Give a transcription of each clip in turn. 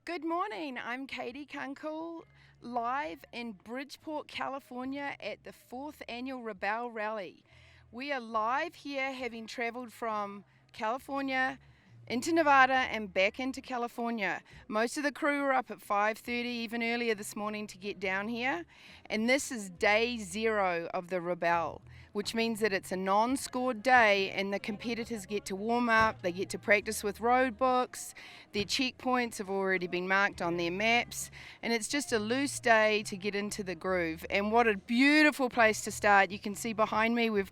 Good morning. I'm Katie Kunkel, live in Bridgeport, California at the 4th annual Rebelle Rally. We are live here, having traveled from California into Nevada and back into California. Most of the crew were up at 5:30, even earlier this morning, to get down here. And this is day 0 of the Rebelle, which means that it's a non-scored day and the competitors get to warm up, they get to practice with road books, their checkpoints have already been marked on their maps, and it's just a loose day to get into the groove. And what a beautiful place to start. You can see behind me we're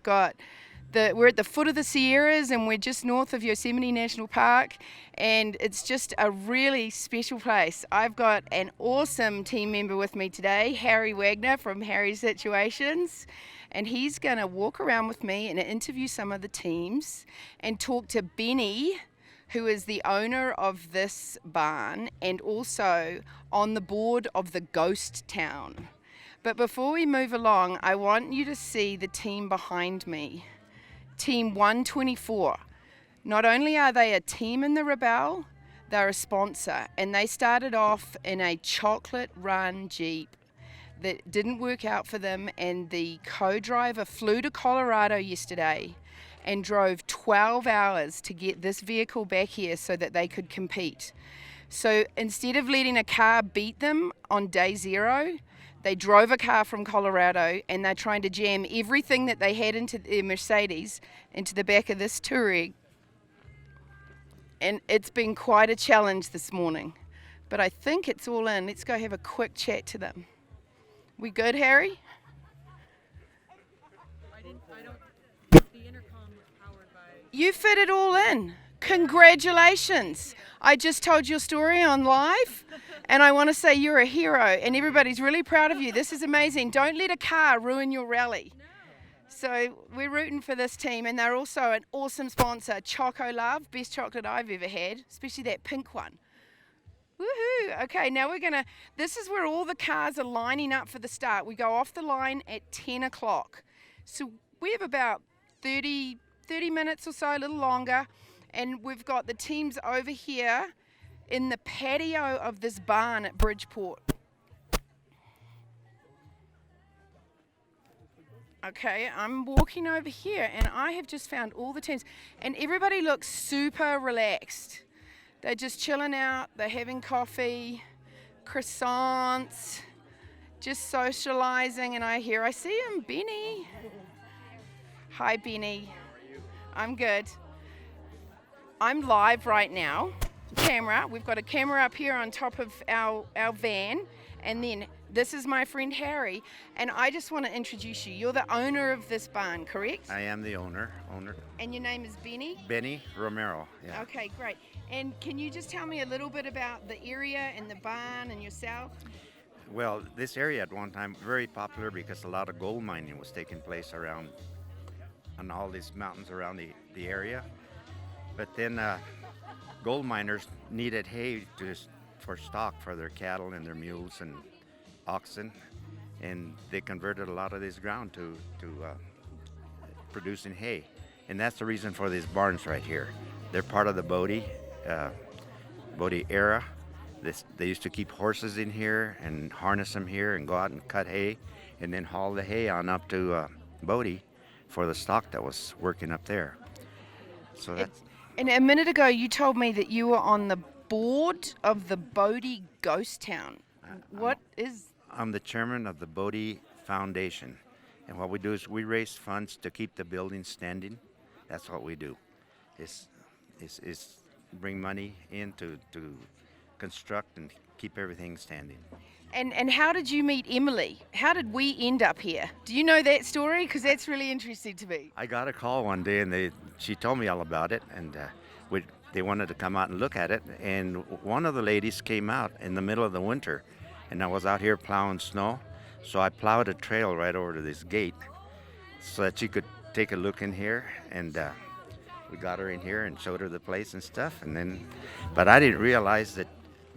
at the foot of the Sierras, and we're just north of Yosemite National Park, and it's just a really special place. I've got an awesome team member with me today, Harry Wagner from Harry Situations, and he's going to walk around with me and interview some of the teams and talk to Benny, who is the owner of this barn and also on the board of the Ghost Town. But before we move along, I want you to see the team behind me. Team 124. Not only are they a team in the Rebelle, they're a sponsor, and they started off in a chocolate run Jeep that didn't work out for them, and the co-driver flew to Colorado yesterday and drove 12 hours to get this vehicle back here so that they could compete. So instead of letting a car beat them on day 0, they drove a car from Colorado, and they're trying to jam everything that they had into their Mercedes into the back of this Touareg. And it's been quite a challenge this morning, but I think it's all in. Let's go have a quick chat to them. We good, Harry? The intercom was powered by. You fit it all in. Congratulations. I just told your story on live, and I want to say you're a hero, and everybody's really proud of you. This is amazing. Don't let a car ruin your rally. So we're rooting for this team, and they're also an awesome sponsor. Choco Love, best chocolate I've ever had, especially that pink one. Woohoo! Okay, now this is where all the cars are lining up for the start. We go off the line at 10 o'clock. So we have about 30 minutes or so, a little longer, and we've got the teams over here in the patio of this barn at Bridgeport. Okay, I'm walking over here, and I have just found all the teams, and everybody looks super relaxed. They're just chilling out, they're having coffee, croissants, just socializing, and I see him, Benny. Hi, Benny. I'm good. I'm live right now. Camera. We've got a camera up here on top of our van, and then this is my friend Harry, and I just want to introduce you. You're the owner of this barn, correct? I am the owner. And your name is Benny? Benny Romero. Yeah. Okay, great. And can you just tell me a little bit about the area and the barn and yourself? Well, this area at one time very popular because a lot of gold mining was taking place around on all these mountains around the area. But then gold miners needed hay for stock for their cattle and their mules and oxen, and they converted a lot of this ground to producing hay. And that's the reason for these barns right here. They're part of the Bodie era. They used to keep horses in here and harness them here and go out and cut hay and then haul the hay on up to Bodie for the stock that was working up there. So that's. And a minute ago you told me that you were on the board of the Bodie Ghost Town. What is... I'm the chairman of the Bodie Foundation. And what we do is we raise funds to keep the building standing. That's what we do. Is bring money in to construct and keep everything standing. And how did you meet Emily? How did we end up here? Do you know that story? Because that's really interesting to me. I got a call one day, and she told me all about it, and they wanted to come out and look at it. And one of the ladies came out in the middle of the winter, and I was out here plowing snow, so I plowed a trail right over to this gate so that she could take a look in here, and we got her in here and showed her the place and stuff. But I didn't realize that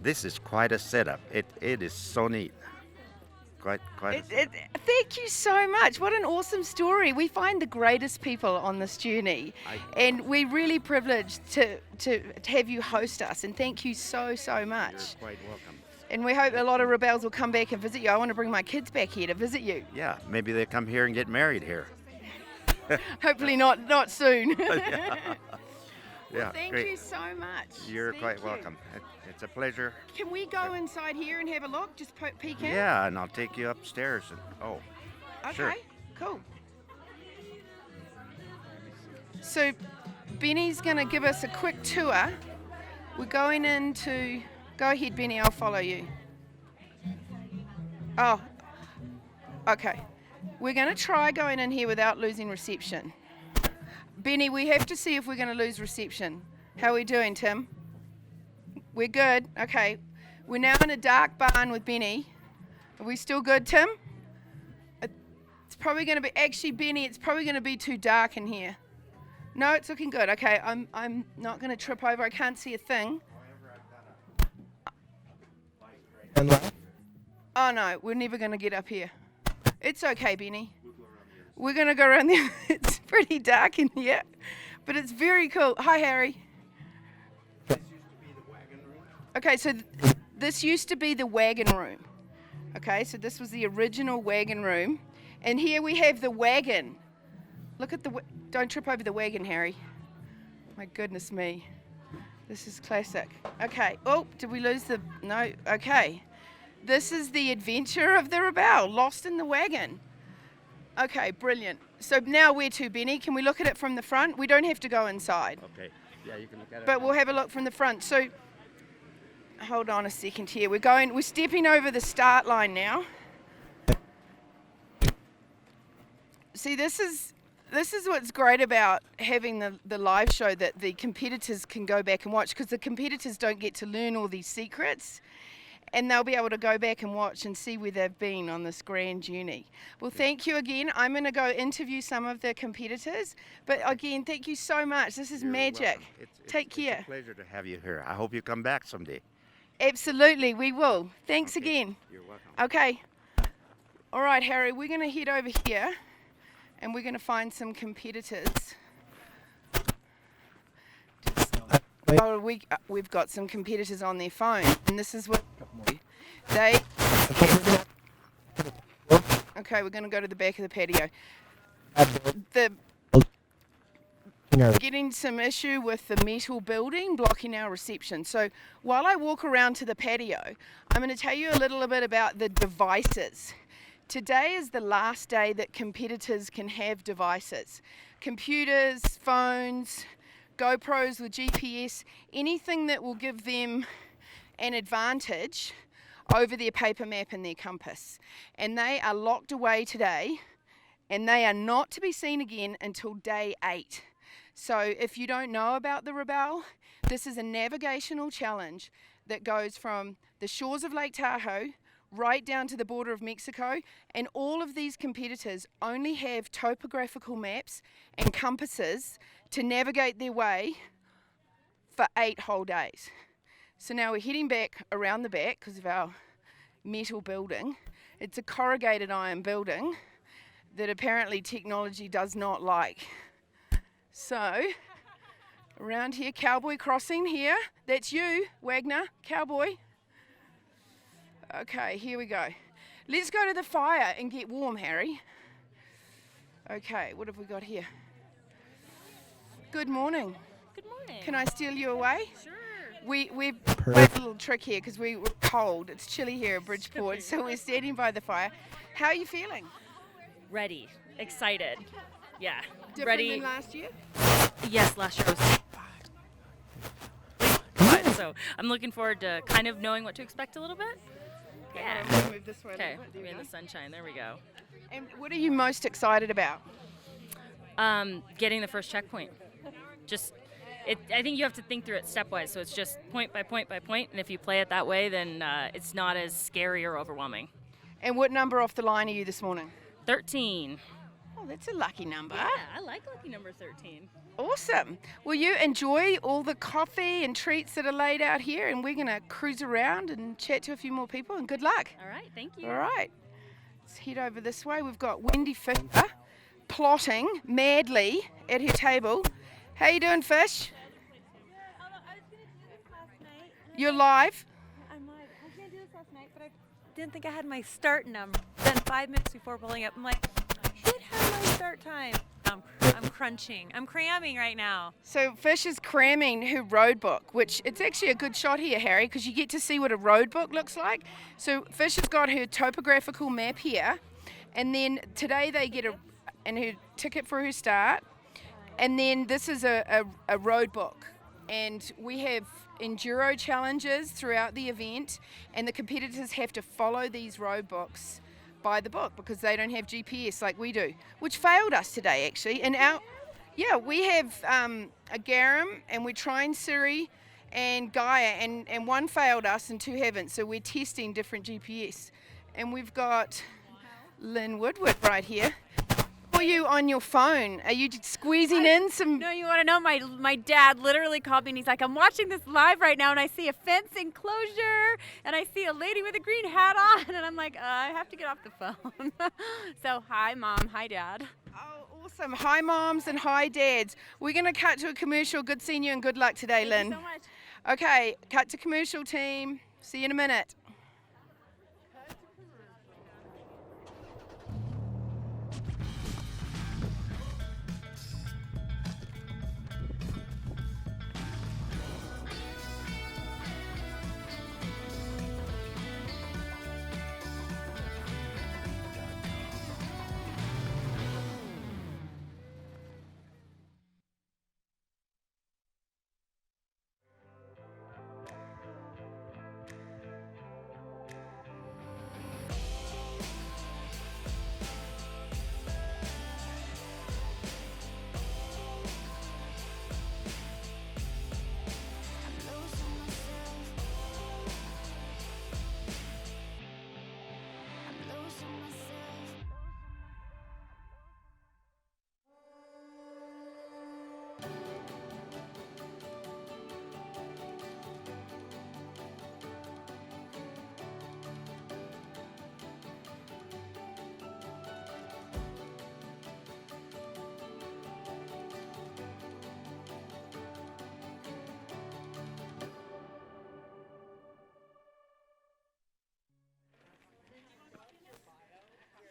this is quite a setup. It is so neat. quite. Thank you so much. What an awesome story. We find the greatest people on this journey, and we're really privileged to have you host us. And thank you so much. You're quite welcome. And we hope a lot of Rebelles will come back and visit you. I want to bring my kids back here to visit you. Yeah, maybe they come here and get married here. Hopefully not soon. Yeah, Thank great. you so much. You're Thank quite you. welcome. It's a pleasure. Can we go inside here and have a look? Just peek in? Yeah, and I'll take you upstairs. Okay, sure. cool. So Benny's going to give us a quick tour. We're going into... Go ahead, Benny, I'll follow you. Oh, okay. We're going to try going in here without losing reception. Benny, we have to see if we're going to lose reception. How are we doing, Tim? We're good. Okay. We're now in a dark barn with Benny. Are we still good, Tim? It's probably going to be... Actually, Benny, it's probably going to be too dark in here. No, it's looking good. Okay, I'm not going to trip over. I can't see a thing. Oh, no, we're never going to get up here. It's okay, Benny. We're going to go around there. It's pretty dark in here, but it's very cool. Hi, Harry. Okay, so this used to be the wagon room. Okay, so this was the original wagon room. And here we have the wagon. Look at don't trip over the wagon, Harry. My goodness me. This is classic. Okay. Oh, did we lose the... No. Okay. This is the adventure of the Rebelle, lost in the wagon. Okay, brilliant. So now where to, Benny? Can we look at it from the front? We don't have to go inside. Okay. Yeah, you can look at it. But we'll have a look from the front. So, hold on a second here. We're stepping over the start line now. See, this is what's great about having the live show, that the competitors can go back and watch, because the competitors don't get to learn all these secrets, and they'll be able to go back and watch and see where they've been on this grand journey. Well, thank you again. I'm going to go interview some of the competitors, but again, thank you so much. This is You're magic. welcome. Take care. It's a pleasure to have you here. I hope you come back someday. Absolutely, we will. Thanks Okay. again. You're welcome. Okay. All right, Harry, we're going to head over here and we're going to find some competitors. Oh, we've got some competitors on their phone, and this is what they... Okay, we're going to go to the back of the patio. Getting some issue with the metal building blocking our reception. So while I walk around to the patio, I'm going to tell you a little bit about the devices. Today is the last day that competitors can have devices. Computers, phones, GoPros with GPS, anything that will give them an advantage over their paper map and their compass. And they are locked away today, and they are not to be seen again until day 8. So if you don't know about the Rebelle, this is a navigational challenge that goes from the shores of Lake Tahoe right down to the border of Mexico, and all of these competitors only have topographical maps and compasses to navigate their way for 8 whole days. So now we're heading back around the back because of our metal building. It's a corrugated iron building that apparently technology does not like. So, around here, Cowboy Crossing here. That's you, Wagner, Cowboy. Okay, here we go. Let's go to the fire and get warm, Harry. Okay, what have we got here? Good morning. Good morning. Can I steal you away? Sure. We've a little trick here because we were cold. It's chilly here at Bridgeport, so we're standing by the fire. How are you feeling? Ready. Excited. Yeah. Different Ready. than last year? Yes, last year was fun, so I'm looking forward to kind of knowing what to expect a little bit. Yeah. I'm gonna move this way a Okay. little bit. There We're we in go. the sunshine. There we go. And what are you most excited about? Getting the first checkpoint. I think you have to think through it stepwise, so it's just point by point by point, and if you play it that way, then it's not as scary or overwhelming. And what number off the line are you this morning? 13. Oh, that's a lucky number. Yeah, I like lucky number 13. Awesome. Will you enjoy all the coffee and treats that are laid out here? And we're going to cruise around and chat to a few more people, and good luck. All right, thank you. All right. Let's head over this way. We've got Wendy Fisher plotting madly at her table. How you doing, Fish? You're live? I'm live. I was going to do this last night, but I didn't think I had my start number. Then 5 minutes before pulling up, I'm like, should have my start time. I'm crunching. I'm cramming right now. So Fish is cramming her road book, which it's actually a good shot here, Harry, because you get to see what a road book looks like. So Fish has got her topographical map here, and then today they get her ticket for her start, and then this is a road book, and we have enduro challenges throughout the event, and the competitors have to follow these road books by the book because they don't have GPS like we do, which failed us today actually. And we have a Garum, and we're trying Siri and Gaia, and one failed us and two haven't, so we're testing different GPS. And we've got Lynn Woodward right here. Are you on your phone? Are you squeezing in some? No, you want to know? My dad literally called me and he's like, I'm watching this live right now and I see a fence enclosure and I see a lady with a green hat on, and I'm like, I have to get off the phone. So hi Mom, hi Dad. Oh, awesome. Hi moms and hi dads. We're going to cut to a commercial. Good seeing you and good luck today, Lynn. Thank you so much. Okay, cut to commercial, team. See you in a minute.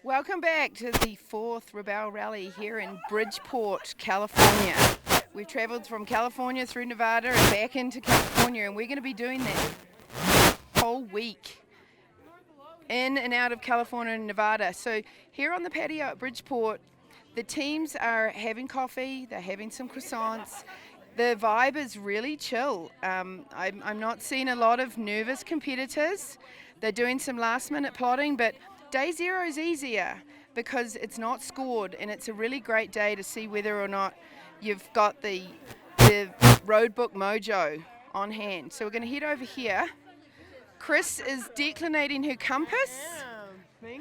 Welcome back to the 4th Rebelle Rally here in Bridgeport, California. We've traveled from California through Nevada and back into California, and we're going to be doing that whole week in and out of California and Nevada. So here on the patio at Bridgeport, the teams are having coffee, they're having some croissants. The vibe is really chill. I'm not seeing a lot of nervous competitors. They're doing some last minute plotting, but day 0 is easier because it's not scored, and it's a really great day to see whether or not you've got the road book mojo on hand. So we're going to head over here. Chris is declinating her compass.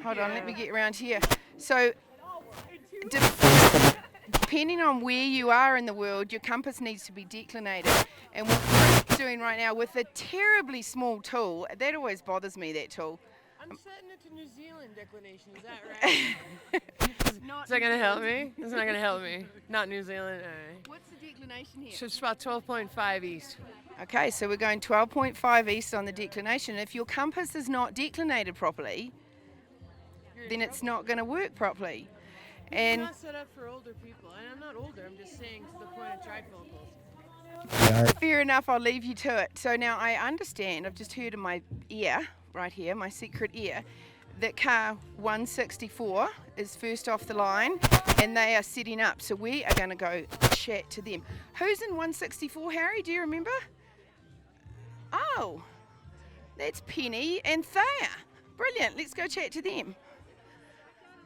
Hold on, let me get around here. So depending on where you are in the world, your compass needs to be declinated. And what Chris is doing right now with a terribly small tool, that always bothers me, that tool. I'm setting it to New Zealand declination, is that right? Is that going to help me? It's not going to help me. Not New Zealand. All right. What's the declination here? So it's about 12.5 east. Okay, so we're going 12.5 east on the declination. If your compass is not declinated properly, then it's not going to work properly. It's not set up for older people. And I'm not older, I'm just saying to the point of trifocals. Fair enough, I'll leave you to it. So now I understand, I've just heard in my ear, right here, my secret ear, that car 164 is first off the line and they are setting up. So we are going to go chat to them. Who's in 164, Harry? Do you remember? Oh, that's Penny and Thea. Brilliant. Let's go chat to them.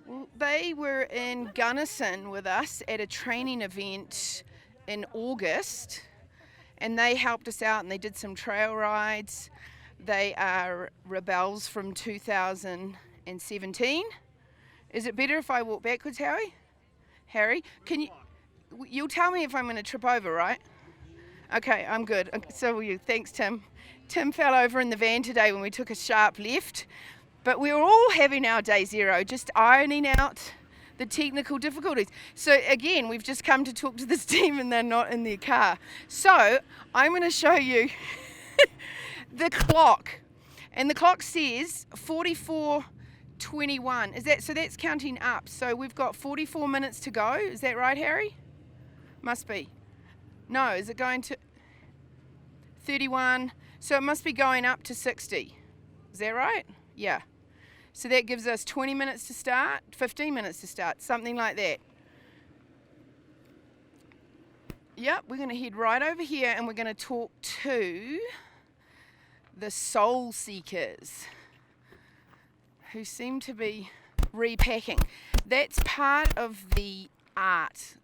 Well, they were in Gunnison with us at a training event in August, and they helped us out and they did some trail rides. They are Rebelles from 2017. Is it better if I walk backwards, Harry? Harry, you'll tell me if I'm going to trip over, right? Okay, I'm good. So will you. Thanks, Tim. Tim fell over in the van today when we took a sharp left, But we're all having our day zero, just ironing out the technical difficulties. So again, we've just come to talk to this team and they're not in their car. So I'm going to show you the clock. And the clock says 44:21. Is that so? That's counting up. So we've got 44 minutes to go. Is that right, Harry? Must be. No, is it going to 31? So it must be going up to 60. Is that right? Yeah. So that gives us 20 minutes to start, 15 minutes to start, something like that. Yep, we're going to head right over here and we're going to talk to the soul seekers who seem to be repacking. That's part of the art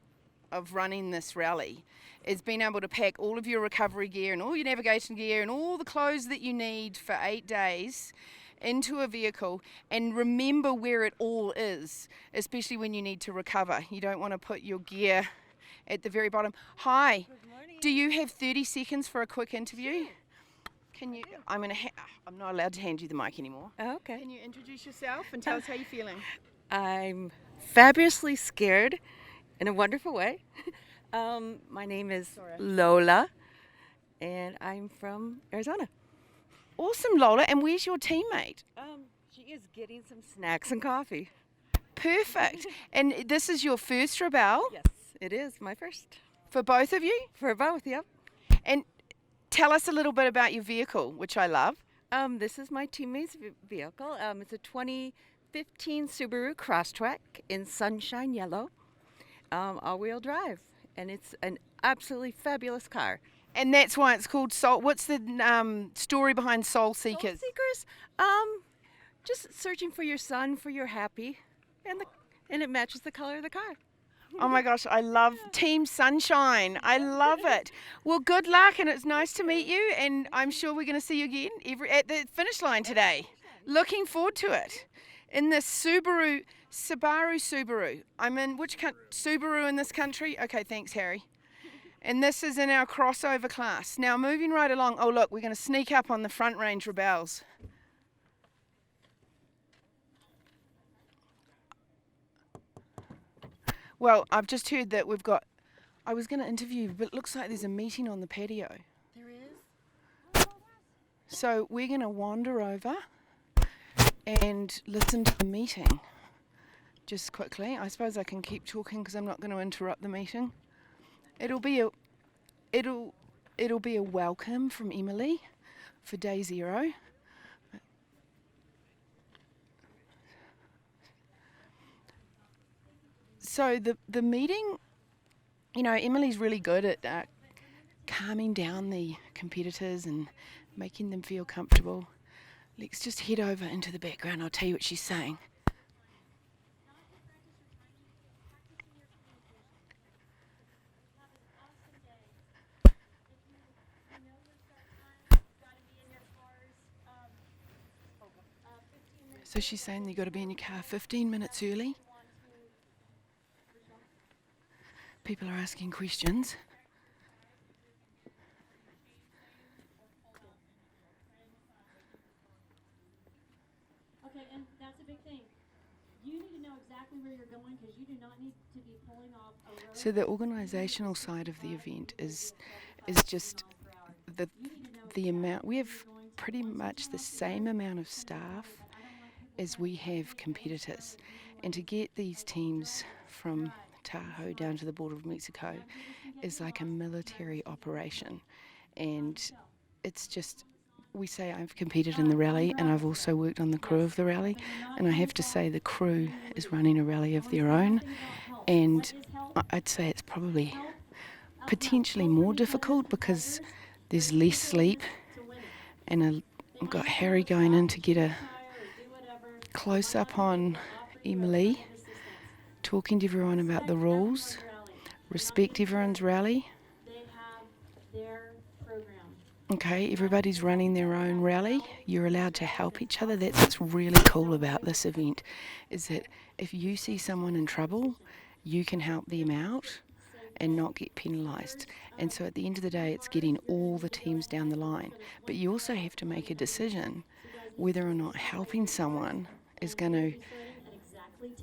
of running this rally, is being able to pack all of your recovery gear and all your navigation gear and all the clothes that you need for 8 days into a vehicle and remember where it all is, especially when you need to recover. You don't want to put your gear at the very bottom. Hi, do you have 30 seconds for a quick interview? Can you, I'm not allowed to hand you the mic anymore. Oh, okay. Can you introduce yourself and tell us how you're feeling? I'm fabulously scared in a wonderful way. My name is Lola, and I'm from Arizona. Awesome, Lola. And where's your teammate? She is getting some snacks and coffee. Perfect. And this is your first Rebelle? Yes, it is my first. For both of you? For both, yep. And tell us a little bit about your vehicle, which I love. This is my teammate's vehicle. It's a 2015 Subaru Crosstrek in sunshine yellow, all-wheel drive. And it's an absolutely fabulous car. And that's why it's called Soul. What's the story behind Soul Seekers? Soul Seekers, just searching for your sun, for your happy, and it matches the color of the car. Oh my gosh, I love Team Sunshine. I love it. Well, good luck, and it's nice to meet you. And I'm sure we're going to see you again at the finish line today. Looking forward to it. In the Subaru. I'm in which Subaru in this country? Okay, thanks, Harry. And this is in our crossover class. Now, moving right along. Oh, look, we're going to sneak up on the front range Rebelles. Well, I've just heard that we've got, I was going to interview, but it looks like there's a meeting on the patio. There is? So we're going to wander over and listen to the meeting. Just quickly. I suppose I can keep talking because I'm not going to interrupt the meeting. It'll be a welcome from Emily for day zero. So the meeting, Emily's really good at calming down the competitors and making them feel comfortable. Let's just head over into the background. I'll tell you what she's saying. So she's saying you've got to be in your car 15 minutes early. People are asking questions. Okay, and that's a big thing. You need to know exactly where you're going because you do not need to be pulling off a road. So the organisational side of the event is just the amount. We have pretty much the same amount of staff as we have competitors, and to get these teams from Tahoe down to the border of Mexico is like a military operation. And it's just, we say I've competed in the rally and I've also worked on the crew of the rally, and I have to say the crew is running a rally of their own, and I'd say it's probably potentially more difficult because there's less sleep, and I've got Harry going in to get a close up on Emily, talking to everyone about the rules, respect everyone's rally. Okay, everybody's running their own rally. You're allowed to help each other. That's what's really cool about this event, is that if you see someone in trouble, you can help them out and not get penalised. And so at the end of the day, it's getting all the teams down the line. But you also have to make a decision whether or not helping someone is going to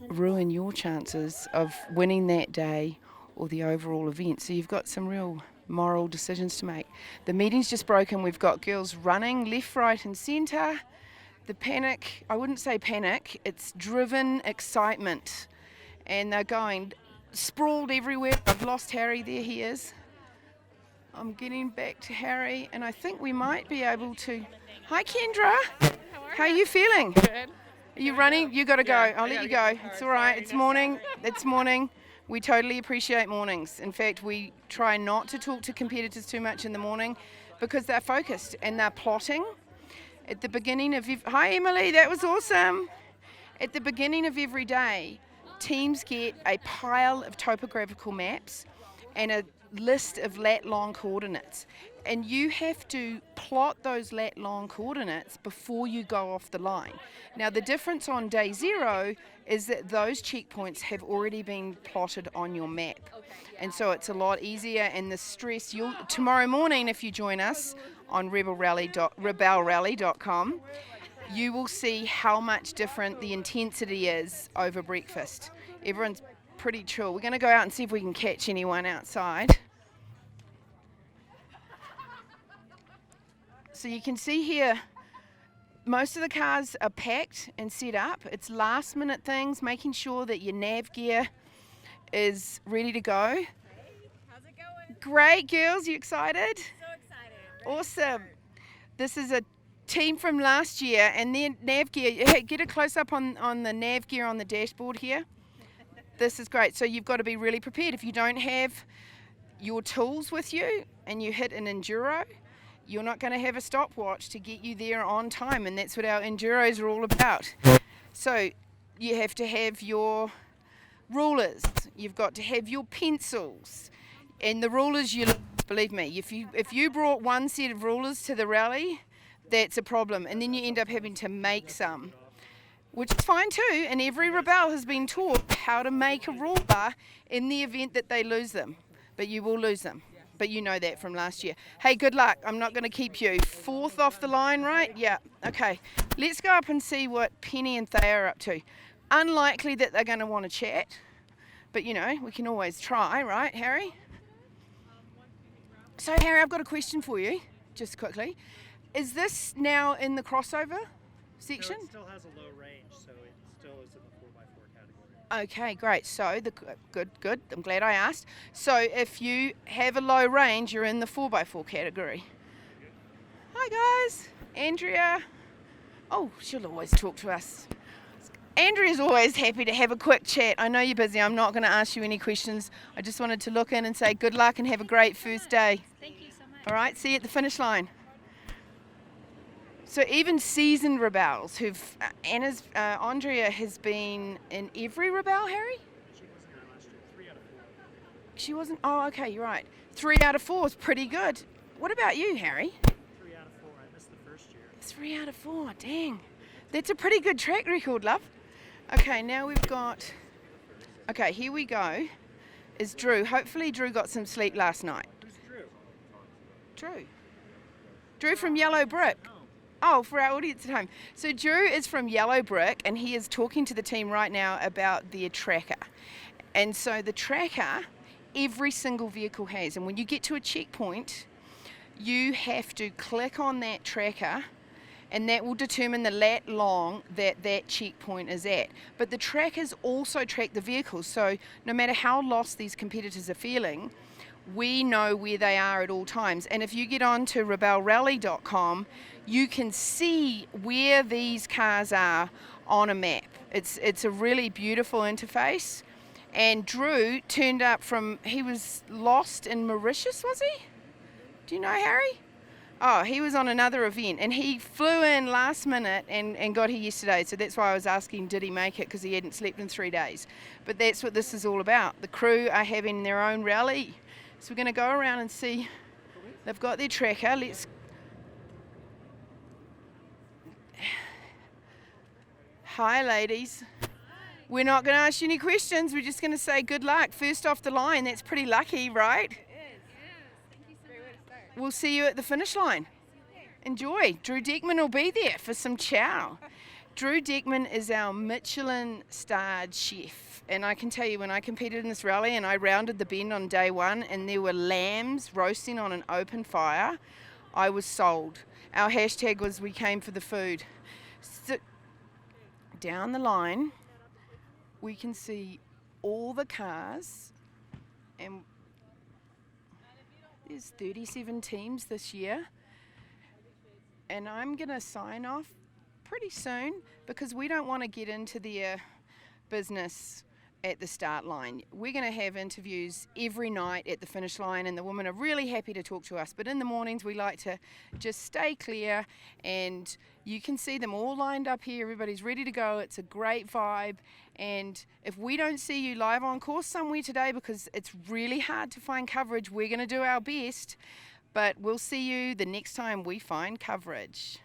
ruin your chances of winning that day or the overall event. So you've got some real moral decisions to make. The meeting's just broken. We've got girls running left, right and centre. The panic, I wouldn't say panic, it's driven excitement. And they're going sprawled everywhere. I've lost Harry, there he is. I'm getting back to Harry, and I think we might be able to... Hi Kendra, how are you feeling? Good. Are you running? You got to go. Yeah, I'll I let gotta you get go. in the car. It's all right. Sorry. It's morning. It's morning. We totally appreciate mornings. In fact, we try not to talk to competitors too much in the morning because they're focused and they're plotting. At the beginning of hi Emily, that was awesome. At the beginning of every day, teams get a pile of topographical maps and a list of lat-long coordinates. And you have to plot those lat-long coordinates before you go off the line. Now the difference on day 0 is that those checkpoints have already been plotted on your map. And so it's a lot easier, and the stress, tomorrow morning if you join us on rebellerally.com, you will see how much different the intensity is over breakfast. Everyone's pretty chill. We're going to go out and see if we can catch anyone outside. So you can see here, most of the cars are packed and set up. It's last minute things, making sure that your nav gear is ready to go. Hey, how's it going? Great, girls, you excited? So excited. Awesome. This is a team from last year, and their nav gear, hey, get a close up on the nav gear on the dashboard here. This is great. So you've got to be really prepared. If you don't have your tools with you and you hit an enduro, you're not going to have a stopwatch to get you there on time, and that's what our enduros are all about. So you have to have your rulers, you've got to have your pencils, and the rulers, believe me, if you brought one set of rulers to the rally, that's a problem, and then you end up having to make some, which is fine too, and every Rebelle has been taught how to make a ruler in the event that they lose them, but you will lose them. But you know that from last year. Hey, good luck. I'm not going to keep you. 4th off the line, right? Yeah. Okay. Let's go up and see what Penny and Thea are up to. Unlikely that they're going to want to chat, but you know, we can always try, right, Harry? So, Harry, I've got a question for you, just quickly. Is this now in the crossover section? No, it still has a low range, so it still is in the 4x4 category. Okay, great. So, good. I'm glad I asked. So, if you have a low range, you're in the 4x4 category. Hi, guys. Andrea. Oh, she'll always talk to us. Andrea's always happy to have a quick chat. I know you're busy. I'm not going to ask you any questions. I just wanted to look in and say good luck and have a great first day. Thank you so much. All right, see you at the finish line. So even seasoned Rebelles Andrea has been in every Rebelle, Harry? She wasn't there last year. 3 out of 4. She wasn't? Oh, okay, you're right. 3 out of 4 is pretty good. What about you, Harry? 3 out of 4. I missed the first year. 3 out of 4, dang. That's a pretty good track record, love. Okay, now we've got... Okay, here we go. Is Drew. Hopefully Drew got some sleep last night. Who's Drew? Drew. Drew from Yellow Brick. Oh, for our audience at home. So Drew is from Yellow Brick, and he is talking to the team right now about their tracker. And so the tracker, every single vehicle has. And when you get to a checkpoint, you have to click on that tracker, and that will determine the lat long that checkpoint is at. But the trackers also track the vehicles, so no matter how lost these competitors are feeling, we know where they are at all times. And if you get on to rebellerally.com, you can see where these cars are on a map. It's a really beautiful interface. And Drew turned up he was lost in Mauritius, was he? Do you know, Harry? Oh, he was on another event, and he flew in last minute and got here yesterday, so that's why I was asking, did he make it, because he hadn't slept in 3 days. But that's what this is all about. The crew are having their own rally. So we're going to go around and see. They've got their tracker. Hi, ladies. We're not going to ask you any questions. We're just going to say good luck. First off the line. That's pretty lucky, right? It is, yes. Thank you so much. We'll see you at the finish line. enjoy. Drew Deckman will be there for some chow. Drew Deckman is our Michelin-starred chef. And I can tell you, when I competed in this rally and I rounded the bend on day one and there were lambs roasting on an open fire, I was sold. Our hashtag was "we came for the food." So down the line, we can see all the cars, and there's 37 teams this year. And I'm going to sign off pretty soon because we don't want to get into their business at the start line. We're going to have interviews every night at the finish line, and the women are really happy to talk to us. But in the mornings, we like to just stay clear, and you can see them all lined up here. Everybody's ready to go. It's a great vibe. And if we don't see you live on course somewhere today, because it's really hard to find coverage, we're going to do our best. But we'll see you the next time we find coverage.